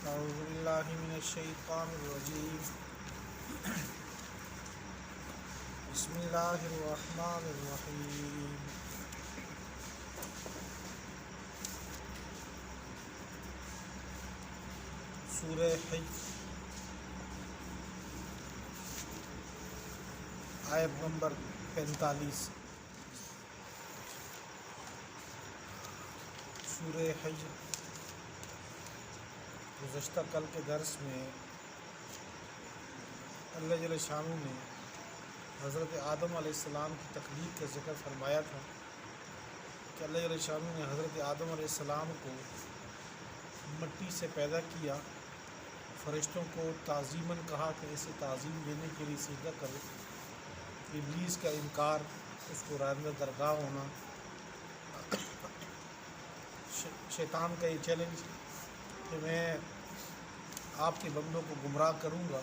اعوذ باللہ من الشیطان الرجیم بسم اللہ الرحمن الرحیم سورہ حج آیت نمبر 45۔ سورہ حج گزشتہ کل کے درس میں اللہ جل شانہ نے حضرت آدم علیہ السلام کی تخلیق کا ذکر فرمایا تھا کہ اللہ جل شانہ نے حضرت آدم علیہ السلام کو مٹی سے پیدا کیا، فرشتوں کو تعظیماً کہا کہ اسے تعظیم دینے کے لیے سجدہ کرو۔ ابلیس کا انکار، اس کو راندہ درگاہ ہونا، شیطان کا یہ چیلنج کہ میں آپ کے بندوں کو گمراہ کروں گا،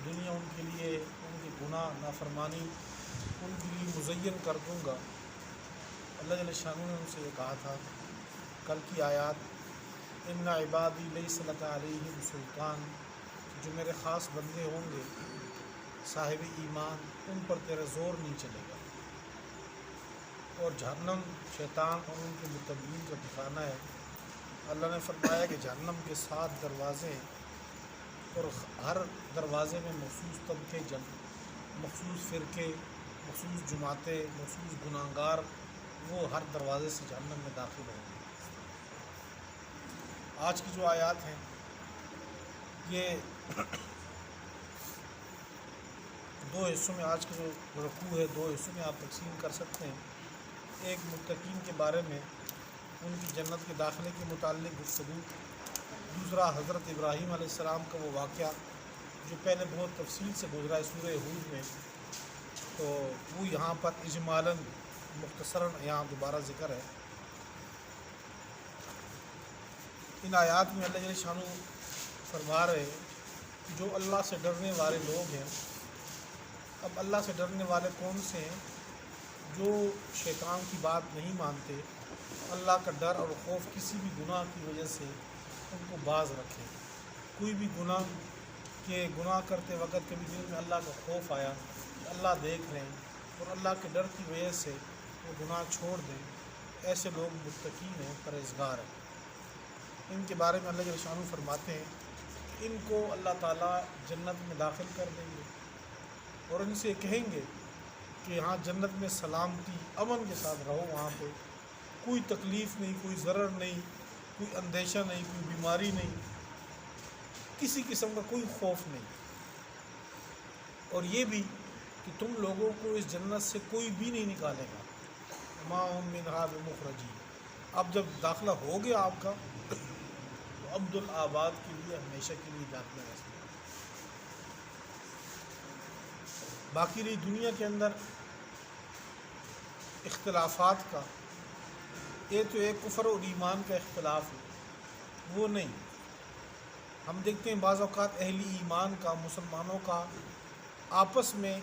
دنیا ان کے لیے ان کے گناہ نافرمانی ان کے لیے مزین کر دوں گا۔ اللہ جل شانہ نے ان سے یہ کہا تھا کل کی آیات، ان عبادی لیس لک علیہم سلطان، جو میرے خاص بندے ہوں گے صاحب ایمان، ان پر تیرا زور نہیں چلے گا۔ اور جہنم شیطان اور ان کے متبعین کا ٹھکانہ ہے۔ اللہ نے فرمایا کہ جہنم کے 7 دروازے ہیں اور ہر دروازے میں مخصوص طبقے مخصوص فرقے، مخصوص جماعتیں، مخصوص گناہگار، وہ ہر دروازے سے جہنم میں داخل ہوں گے۔ آج کی جو آیات ہیں یہ 2 حصوں میں، آج کا جو رکوع ہے 2 حصوں میں آپ تقسیم کر سکتے ہیں۔ ایک متقین کے بارے میں، ان کی جنت کے داخلے کے متعلق گفتگو، دوسرا حضرت ابراہیم علیہ السلام کا وہ واقعہ جو پہلے بہت تفصیل سے گزرا ہے سورہ ہود میں، تو وہ یہاں پر اجمالاً مختصراً یہاں دوبارہ ذکر ہے۔ ان آیات میں اللہ جل شانہ فرما رہے کہ جو اللہ سے ڈرنے والے لوگ ہیں۔ اب اللہ سے ڈرنے والے کون سے ہیں؟ جو شیطان کی بات نہیں مانتے، اللہ کا ڈر اور خوف کسی بھی گناہ کی وجہ سے ان کو باز رکھے۔ کوئی بھی گناہ کرتے وقت کبھی دل میں اللہ کا خوف آیا کہ اللہ دیکھ رہے ہیں، اور اللہ کے ڈر کی وجہ سے وہ گناہ چھوڑ دیں، ایسے لوگ متقین ہیں، پرہیزگار ہیں۔ ان کے بارے میں اللہ جل شانہ فرماتے ہیں کہ ان کو اللہ تعالیٰ جنت میں داخل کر دیں گے اور ان سے کہیں گے کہ یہاں جنت میں سلامتی امن کے ساتھ رہو، وہاں پہ کوئی تکلیف نہیں، کوئی ضرر نہیں، کوئی اندیشہ نہیں، کوئی بیماری نہیں، کسی قسم کا کوئی خوف نہیں۔ اور یہ بھی کہ تم لوگوں کو اس جنت سے کوئی بھی نہیں نکالے گا، وما هم منها بمخرجین۔ اب جب داخلہ ہو گیا آپ کا، تو عبدالآباد کے لیے ہمیشہ کے لیے داخلہ ہے۔ باقی رہی دنیا کے اندر اختلافات کا، یہ تو ایک کفر اور ایمان کا اختلاف ہے، وہ نہیں۔ ہم دیکھتے ہیں بعض اوقات اہل ایمان کا، مسلمانوں کا آپس میں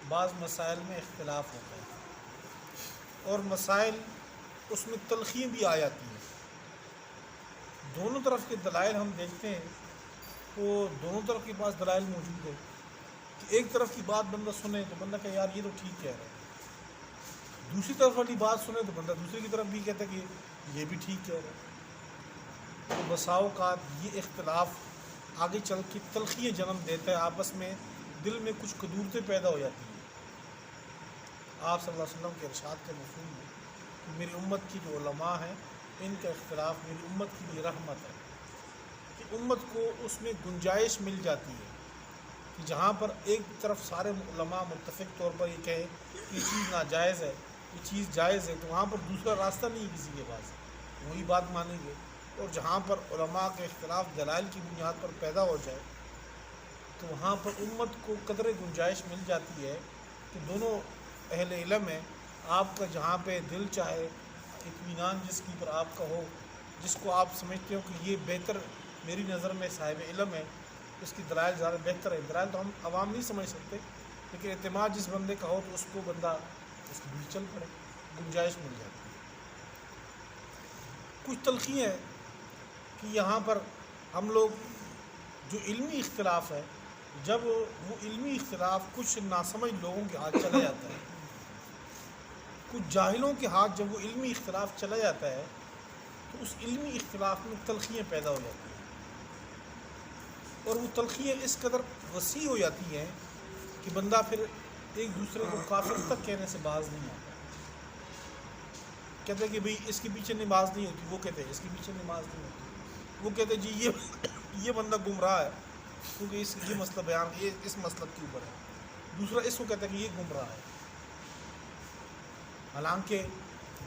بعض مسائل میں اختلاف ہوتا ہے، اور مسائل اس میں تلخیاں بھی آ جاتی ہیں۔ دونوں طرف کے دلائل ہم دیکھتے ہیں، وہ دونوں طرف کے پاس دلائل موجود ہے کہ ایک طرف کی بات بندہ سنے تو بندہ کہ یار یہ تو ٹھیک کہہ رہا ہے، دوسری طرف والی بات سنے تو بندہ دوسری کی طرف بھی کہتا ہے کہ یہ بھی ٹھیک کہہ رہا ہے۔ تو بسا اوقات یہ اختلاف آگے چل کے تلخیاں جنم دیتا ہے، آپس میں دل میں کچھ کدورتیں پیدا ہو جاتی ہیں۔ آپ صلی اللہ علیہ وسلم کے ارشاد کا مفہوم ہے کہ میری امت کی جو علماء ہیں، ان کا اختلاف میری امت کے لیے رحمت ہے، کہ امت کو اس میں گنجائش مل جاتی ہے کہ جہاں پر ایک طرف سارے علماء متفق طور پر یہ کہیں کہ یہ چیز ناجائز ہے، یہ چیز جائز ہے، تو وہاں پر دوسرا راستہ نہیں ہے کسی کے پاس، وہی بات مانیں گے۔ اور جہاں پر علماء کے اختلاف دلائل کی بنیاد پر پیدا ہو جائے، تو وہاں پر امت کو قدر گنجائش مل جاتی ہے کہ دونوں اہل علم ہیں، آپ کا جہاں پہ دل چاہے، اطمینان جس کی پر آپ کا ہو، جس کو آپ سمجھتے ہو کہ یہ بہتر میری نظر میں صاحب علم ہے، اس کی دلائل زیادہ بہتر ہے۔ دلائل تو ہم عوام نہیں سمجھ سکتے، لیکن اعتماد جس بندے کا ہو تو اس کو بندہ اس کے بیچ چل پڑے، گنجائش مل جاتی ہے۔ کچھ تلخیاں ہیں کہ یہاں پر ہم لوگ جو علمی اختلاف ہے، جب وہ علمی اختلاف کچھ ناسمجھ لوگوں کے ہاتھ چلا جاتا ہے، کچھ جاہلوں کے ہاتھ جب وہ علمی اختلاف چلا جاتا ہے تو اس علمی اختلاف میں تلخیاں پیدا ہو جاتی ہیں، اور وہ تلخیاں اس قدر وسیع ہو جاتی ہیں کہ بندہ پھر ایک دوسرے کو کافر تک کہنے سے باز نہیں آتا۔ کہتے ہیں کہ بھئی اس کے پیچھے نماز نہیں ہوتی، وہ کہتے ہیں اس کے پیچھے نماز نہیں ہوتی، وہ کہتے ہیں جی یہ بندہ گمراہ ہے کیونکہ یہ مسئلہ بیان یہ اس مسلک کے اوپر ہے، دوسرا اس کو کہتا ہے کہ یہ گمراہ ہے۔ حالانکہ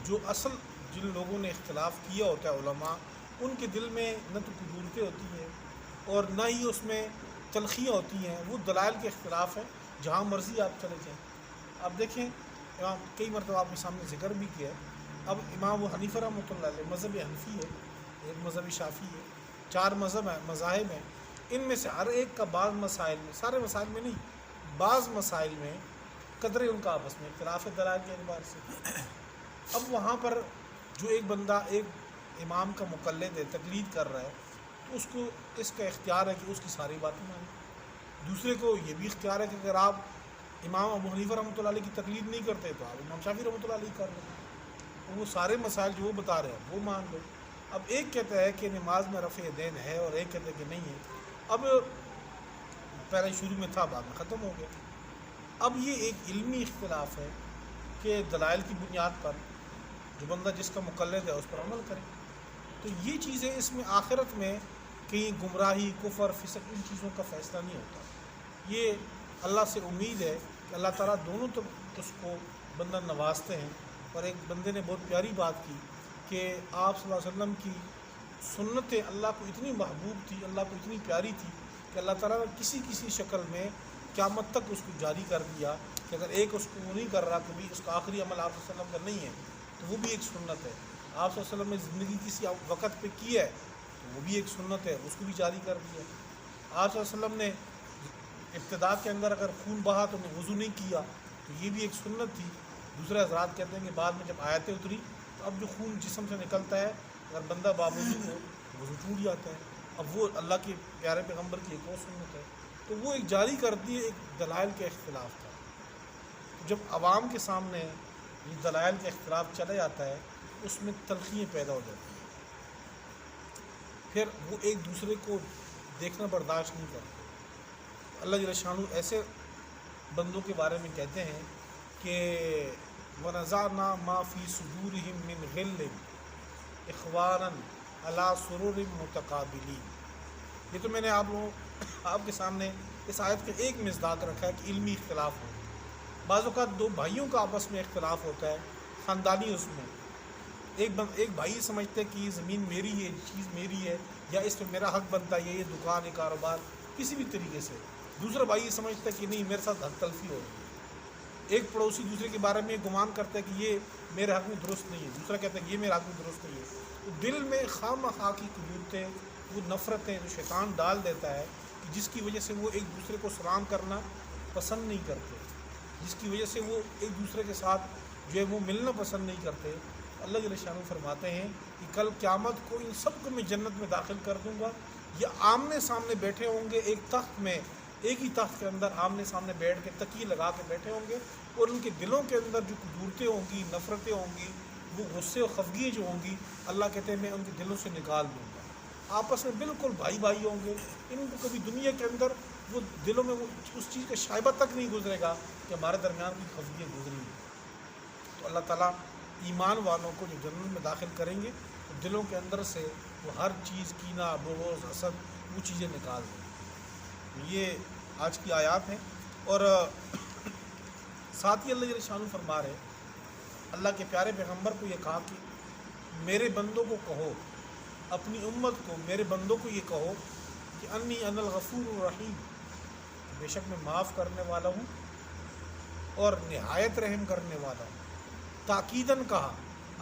جو اصل جن لوگوں نے اختلاف کیا ہوتا ہے علماء، ان کے دل میں نہ تو کدورتیں ہوتی ہیں اور نہ ہی اس میں تلخیاں ہوتی ہیں، وہ دلائل کے اختلاف ہیں، جہاں مرضی آپ چلے جائیں۔ اب دیکھیں امام کئی مرتبہ آپ کے سامنے ذکر بھی کیا ہے، اب امام ابو حنیفہ رحمۃ اللہ علیہ مذہب حنفی ہے، ایک مذہب شافعی ہے، 4 مذاہب ہیں، ان میں سے ہر ایک کا بعض مسائل میں، سارے مسائل میں نہیں، بعض مسائل میں قدرے ان کا آپس میں اختلاف ہے دلائل کے اعتبار سے۔ اب وہاں پر جو ایک بندہ ایک امام کا مقلد ہے، تقلید کر رہا ہے، تو اس کو اس کا اختیار ہے کہ اس کی ساری باتیں مانیں۔ دوسرے کو یہ بھی اختیار ہے کہ اگر آپ امام ابو حنیفہ رحمۃ اللہ علیہ کی تقلید نہیں کرتے تو آپ امام شافعی رحمۃ اللہ علیہ کر لیں، وہ سارے مسائل جو وہ بتا رہے ہیں وہ مان لو۔ اب ایک کہتا ہے کہ نماز میں رفع دین ہے اور ایک کہتا ہے کہ نہیں ہے، اب پہلے شروع میں تھا بعد میں ختم ہو گیا۔ اب یہ ایک علمی اختلاف ہے کہ دلائل کی بنیاد پر جو بندہ جس کا مقلد ہے اس پر عمل کرے، تو یہ چیزیں اس میں آخرت میں کہیں گمراہی، کفر، فسق ان چیزوں کا فیصلہ نہیں ہوتا۔ یہ اللہ سے امید ہے کہ اللہ تعالیٰ دونوں طرف اس کو بندہ نوازتے ہیں۔ اور ایک بندے نے بہت پیاری بات کی کہ آپ صلی اللہ علیہ وسلم کی سنتیں اللہ کو اتنی محبوب تھی، اللہ کو اتنی پیاری تھی کہ اللہ تعالیٰ نے کسی شکل میں قیامت تک اس کو جاری کر دیا کہ اگر ایک اس کو وہ نہیں کر رہا کہ بھی اس کا آخری عمل آپ صلی اللہ علیہ وسلم کا نہیں ہے تو وہ بھی ایک سنت ہے۔ آپ صلی اللہ علیہ وسلم نے زندگی کسی وقت پہ کی ہے تو وہ بھی ایک سنت ہے، اس کو بھی جاری کر دیا۔ آپ صلی اللہ علیہ وسلم نے ابتدا کے اندر اگر خون بہا تو وضو نہیں کیا تو یہ بھی ایک سنت تھی۔ دوسرے حضرات کہتے ہیں کہ بعد میں جب آیتیں اتری تو اب جو خون جسم سے نکلتا ہے اگر بندہ باوضو ہو وضو ٹوٹ جاتا ہے، اب وہ اللہ کے پیارے پیغمبر کی ایک اور سنت ہے، تو وہ ایک جاری کر دی ہے، ایک دلائل کا اختلاف تھا۔ جب عوام کے سامنے یہ دلائل کا اختلاف چلا جاتا ہے اس میں تلخیاں پیدا ہو جاتی ہیں، پھر وہ ایک دوسرے کو دیکھنا برداشت نہیں کرتے۔ اللہ جل شانہ ایسے بندوں کے بارے میں کہتے ہیں کہ وَنَزَعْنَا مَا فِي صُدُورِهِم مِّن غِلٍّ إِخْوَانًا عَلَىٰ سُرُرٍ مُتَقَابِلِينَ۔ یہ تو میں نے آپ کے سامنے اس آیت کا ایک مصداق رکھا ہے کہ علمی اختلاف ہو۔ بعض اوقات 2 بھائیوں کا آپس میں اختلاف ہوتا ہے خاندانی، اس میں ایک بھائی سمجھتے کہ یہ زمین میری ہے، یہ چیز میری ہے، یا اس میں میرا حق بنتا ہے، یہ دکان ہے، کاروبار کسی بھی طریقے سے۔ دوسرا بھائی یہ سمجھتا ہے کہ نہیں میرے ساتھ حق تلفی ہو رہی ہے۔ ایک پڑوسی دوسرے کے بارے میں گمان کرتا ہے کہ یہ میرے حق میں درست نہیں ہے، دوسرا کہتا ہے کہ یہ میرے حق میں درست نہیں ہے۔ تو دل میں خواہ مخواہ کی قدورتیں، وہ نفرتیں جو شیطان ڈال دیتا ہے کہ جس کی وجہ سے وہ ایک دوسرے کو سلام کرنا پسند نہیں کرتے، جس کی وجہ سے وہ ایک دوسرے کے ساتھ جو ہے وہ ملنا پسند نہیں کرتے۔ اللہ جل شانہ فرماتے ہیں کہ کل قیامت کو ان سب کو میں جنت میں داخل کر دوں گا، یہ آمنے سامنے بیٹھے ہوں گے ایک تخت میں، ایک ہی تخت کے اندر آمنے سامنے بیٹھ کے تکیے لگا کے بیٹھے ہوں گے، اور ان کے دلوں کے اندر جو قدورتیں ہوں گی، نفرتیں ہوں گی، وہ غصے و خفگی جو ہوں گی، اللہ کہتے ہیں میں ان کے دلوں سے نکال دوں گا۔ آپس میں بالکل بھائی بھائی ہوں گے، ان کو کبھی دنیا کے اندر وہ دلوں میں وہ اس چیز کا شائبہ تک نہیں گزرے گا کہ ہمارے درمیان کوئی خفگیاں گزری ہیں۔ تو اللہ تعالیٰ ایمان والوں کو جو جنت میں داخل کریں گے تو دلوں کے اندر سے وہ ہر چیز کینہ، بغض، حسد وہ چیزیں نکال دیں۔ یہ آج کی آیات ہیں، اور ساتھ ہی اللہ جل شانہ فرما رہے اللہ کے پیارے پیغمبر کو یہ کہا کہ میرے بندوں کو کہو، اپنی امت کو، میرے بندوں کو یہ کہو کہ انی انا الغفور الرحیم، بے شک میں معاف کرنے والا ہوں اور نہایت رحم کرنے والا ہوں۔ تاکیداً کہا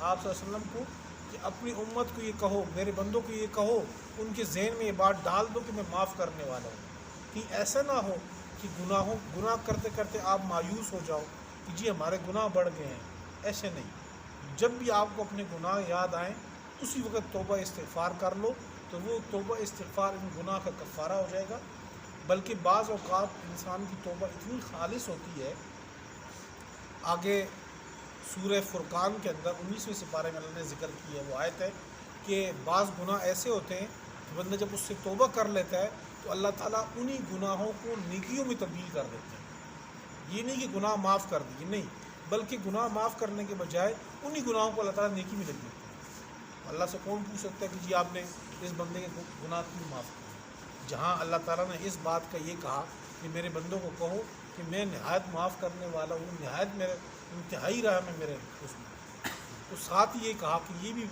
آپ صلی اللہ علیہ وسلم کو کہ اپنی امت کو یہ کہو، میرے بندوں کو یہ کہو، ان کے ذہن میں یہ بات ڈال دو کہ میں معاف کرنے والا ہوں، کہ ایسا نہ ہو کہ گناہ کرتے کرتے آپ مایوس ہو جاؤ کہ جی ہمارے گناہ بڑھ گئے ہیں۔ ایسے نہیں، جب بھی آپ کو اپنے گناہ یاد آئیں اسی وقت توبہ استغفار کر لو تو وہ توبہ استغفار ان گناہ کا کفارہ ہو جائے گا۔ بلکہ بعض اوقات انسان کی توبہ اتنی خالص ہوتی ہے، آگے سورہ فرقان کے اندر 19ویں سپارے میں اللہ نے ذکر کیا ہے، وہ آیت ہے کہ بعض گناہ ایسے ہوتے ہیں کہ بندہ جب اس سے توبہ کر لیتا ہے تو اللہ تعالیٰ انہی گناہوں کو نیکیوں میں تبدیل کر دیتے ہیں۔ یہ نہیں کہ گناہ معاف کر دیے، نہیں، بلکہ گناہ معاف کرنے کے بجائے انہی گناہوں کو اللہ تعالیٰ نیکی میں لگ دیتے ہیں۔ اللہ سے کون پوچھ سکتا ہے کہ جی آپ نے اس بندے کے گناہ کیوں معاف کیے؟ جہاں اللہ تعالیٰ نے اس بات کا یہ کہا کہ میرے بندوں کو کہو کہ میں نہایت معاف کرنے والا ہوں، نہایت میرے انتہائی رحم ہے میرے اس میں، تو ساتھ ہی یہ کہا کہ یہ بھی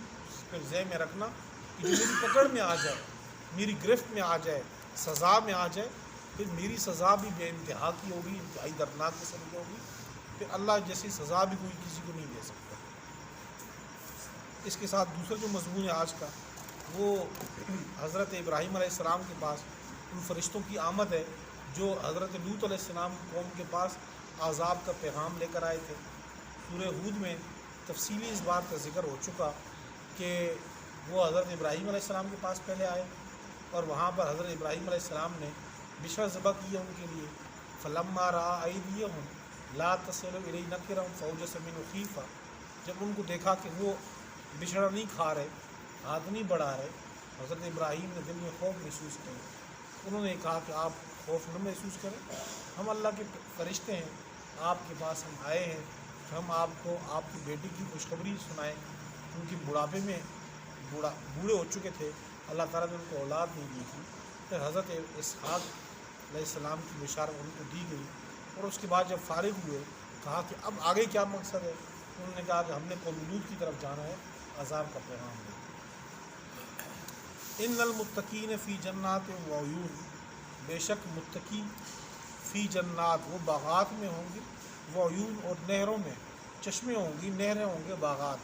پھر ذہن میں رکھنا کہ جو میری پکڑ میں آ جائے، میری گرفت میں آ جائے، سزا میں آ جائے، پھر میری سزا بھی بے انتہا کی ہوگی، انتہائی دردناک قسم کی ہوگی، پھر اللہ جیسی سزا بھی کوئی کسی کو نہیں دے سکتا۔ اس کے ساتھ دوسرا جو مضمون ہے آج کا، وہ حضرت ابراہیم علیہ السلام کے پاس ان فرشتوں کی آمد ہے جو حضرت لوط علیہ السلام قوم کے پاس عذاب کا پیغام لے کر آئے تھے۔ سورہ ہود میں تفصیلی اس بات کا ذکر ہو چکا کہ وہ حضرت ابراہیم علیہ السلام کے پاس پہلے آئے اور وہاں پر حضرت ابراہیم علیہ السلام نے بشرا ذبح کیا ان کے لیے، فلما رأى أيديهم لا تصل إليه نكرهم فأوجس منه خيفة، جب ان کو دیکھا کہ وہ بچھڑا نہیں کھا رہے، ہاتھ نہیں بڑھا رہے، حضرت ابراہیم نے دل میں خوف محسوس کیا۔ انہوں نے کہا کہ آپ خوف نہ محسوس کریں، ہم اللہ کے فرشتے ہیں، آپ کے پاس ہم آئے ہیں کہ ہم آپ کو آپ کی بیٹی کی خوشخبری سنائیں، کیونکہ بڑھاپے میں بوڑھے ہو چکے تھے، اللہ تعالیٰ نے ان کو اولاد نہیں دی تھی۔ پھر حضرت اسحاق علیہ السلام کی بشارت ان کو دی گئی، اور اس کے بعد جب فارغ ہوئے کہا کہ اب آگے کیا مقصد ہے؟ انہوں نے کہا کہ ہم نے قوم لوط کی طرف جانا ہے، عذاب کا پیغام دے۔ ان المتقین فی جنات و عیون، بے شک متقی فی جنات، وہ باغات میں ہوں گے، وہ عیون، اور نہروں میں، چشمے ہوں گی، نہریں ہوں گے باغات۔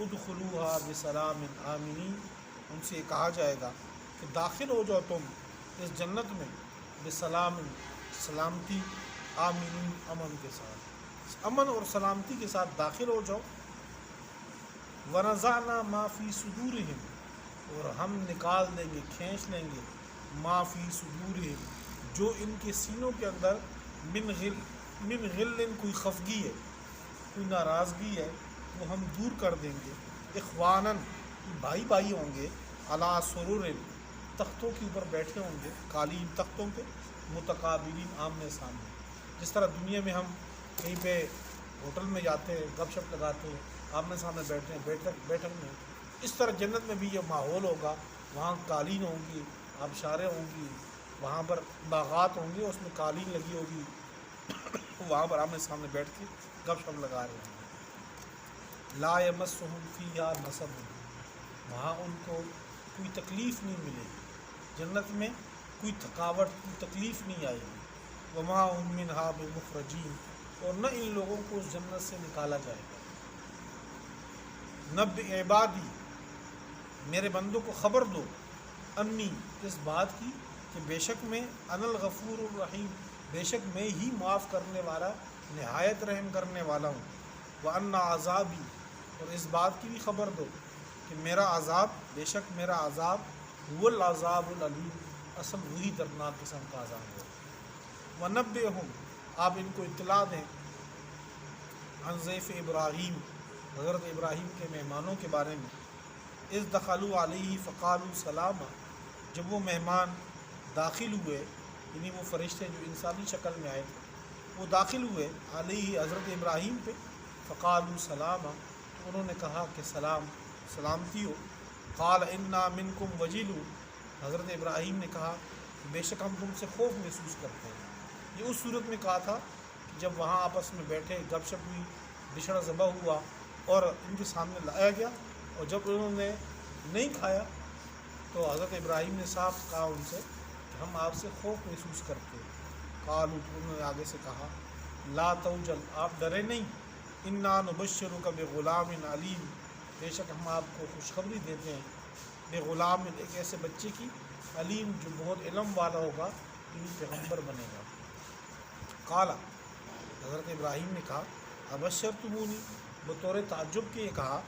ادخلوہا بسلام آمنین، ان سے کہا جائے گا کہ داخل ہو جاؤ تم اس جنت میں بسلام، سلامتی، آمنین، امن کے ساتھ، امن اور سلامتی کے ساتھ داخل ہو جاؤ۔ ونزعنا ما فی صدورہم، اور ہم نکال دیں گے، کھینچ لیں گے، ما فی صدورہم، جو ان کے سینوں کے اندر، من غل، کوئی خفگی ہے، کوئی ناراضگی ہے، وہ ہم دور کر دیں گے۔ اخواناً، بھائی بھائی ہوں گے، علی سرر، تختوں کے اوپر بیٹھے ہوں گے، قالین تختوں پہ، متقابلین، آمنے سامنے۔ جس طرح دنیا میں ہم کہیں پہ ہوٹل میں جاتے ہیں، گپ شپ لگاتے ہیں، آمنے سامنے بیٹھتے ہیں بیٹھک میں، اس طرح جنت میں بھی یہ ماحول ہوگا، وہاں قالین ہوں گی، آبشاریں ہوں گی، وہاں پر باغات ہوں گے، اس میں قالین لگی ہوگی، وہاں پر آمنے سامنے بیٹھ کے گپ شپ لگا رہے ہیں۔ لا یمسہم فیہا نصب، وہاں ان کو کوئی تکلیف نہیں ملے گی، جنت میں کوئی تھکاوٹ، کوئی تکلیف نہیں آئے گی۔ وما هم منہا بمخرجین، اور نہ ان لوگوں کو اس جنت سے نکالا جائے گا۔ نب عبادی، میرے بندوں کو خبر دو، انی، اس بات کی کہ بے شک میں، انا الغفور الرحیم، بے شک میں ہی معاف کرنے والا، نہایت رحم کرنے والا ہوں۔ وان عذابی، اور اس بات کی بھی خبر دو کہ میرا عذاب، بے شک میرا عذاب، هو العذاب العلیم، اصل وہی دردناک قسم کا عذاب ہے۔ وَنَبِّئْهُمْ، آپ ان کو اطلاع دیں، عن ضیف ابراہیم، حضرت ابراہیم کے مہمانوں کے بارے میں، اذ دخلوا علیہ فقالوا سلاما، جب وہ مہمان داخل ہوئے، یعنی وہ فرشتے جو انسانی شکل میں آئے تھے، وہ داخل ہوئے علیہ، حضرت ابراہیم پہ، فقالوا سلاما، انہوں نے کہا کہ سلام، سلامتی ہو۔ قال انا منکم وجلون، حضرت ابراہیم نے کہا کہ بے شک ہم تم سے خوف محسوس کرتے ہیں۔ یہ اس صورت میں کہا تھا کہ جب وہاں آپس میں بیٹھے، گپ شپ ہوئی، بچھڑا ذبح ہوا اور ان کے سامنے لایا گیا، اور جب انہوں نے نہیں کھایا تو حضرت ابراہیم نے صاف کہا ان سے کہ ہم آپ سے خوف محسوس کرتے ہیں۔ قالوا، تو انہوں نے آگے سے کہا، لا توجل، آپ ڈرے نہیں، انا نبشرک بغلام علیم، بے شک ہم آپ کو خوشخبری دیتے ہیں بغلام، ایک ایسے بچے کی، علیم، جو بہت علم والا ہوگا، یعنی پیغمبر بنے گا۔ قال، حضرت ابراہیم نے کہا، ابشرتمونی، بطور تعجب کے یہ کہا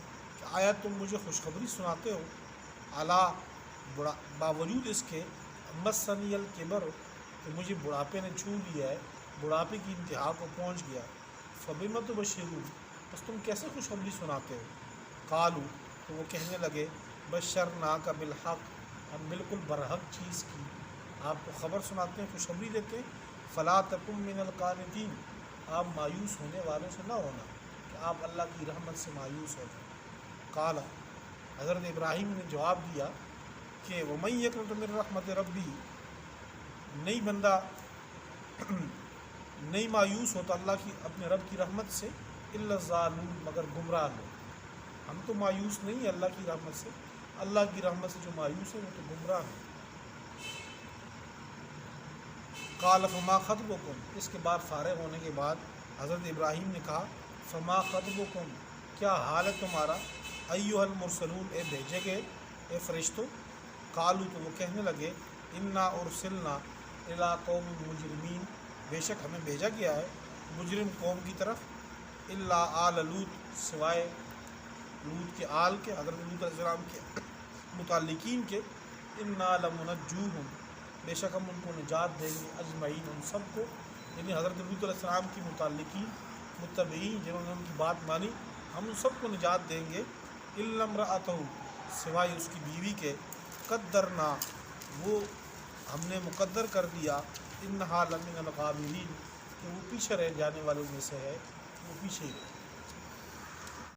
آیا تم مجھے خوشخبری سناتے ہو الا باوجود اس کے مسنی الکبر کہ مجھے بڑھاپے نے چھو لیا ہے، بڑھاپے کی انتہا کو پہنچ گیا، فبم تبشرون بس تم کیسے خوشخبری سناتے ہو؟ قالو تو وہ کہنے لگے بشرناک بالحق ہم بالکل برحق چیز کی آپ کو خبر سناتے ہیں، خوشخبری دیتے ہیں، فلا تکن من القانتین آپ مایوس ہونے والوں سے نہ ہونا کہ آپ اللہ کی رحمت سے مایوس ہو جائیں۔ قال حضرت ابراہیم نے جواب دیا کہ ومن یقنط من رحمت ربی نہیں بندہ نہیں مایوس ہوتا اللہ کی اپنے رب کی رحمت سے الا الظالمون مگر گمراہ لوگ۔ ہم تو مایوس نہیں ہیں اللہ کی رحمت سے، اللہ کی رحمت سے جو مایوس ہے وہ تو گمراہ ہیں۔ قال فما خطبکم اس کے بعد فارغ ہونے کے بعد حضرت ابراہیم نے کہا فما خطبکم کیا حال ہے تمہارا ایھا المرسلون اے بھیجے گئے اے فرشتوں؟ قالو تو وہ کہنے لگے انا ارسلنا الی قوم مجرمین بے شک ہمیں بھیجا گیا ہے مجرم قوم کی طرف، الا آل لوط سوائے لوط کے آل کے، حضرت لوط علیہ السلام کے متعلقین کے، انا لمنجوہم بے شک ہم ان کو نجات دیں گے اجمعین ان سب کو، یعنی حضرت لوط علیہ السلام کی متعلقین متبعین جنہوں نے ان کی بات مانی ہم ان سب کو نجات دیں گے، الا امرأتہ سوائے اس کی بیوی کے، قدرنا وہ ہم نے مقدر کر دیا، انہا لمن الغابرین کہ وہ پیچھے رہ جانے والوں میں سے ہے، وہ پیچھے ہی رہے۔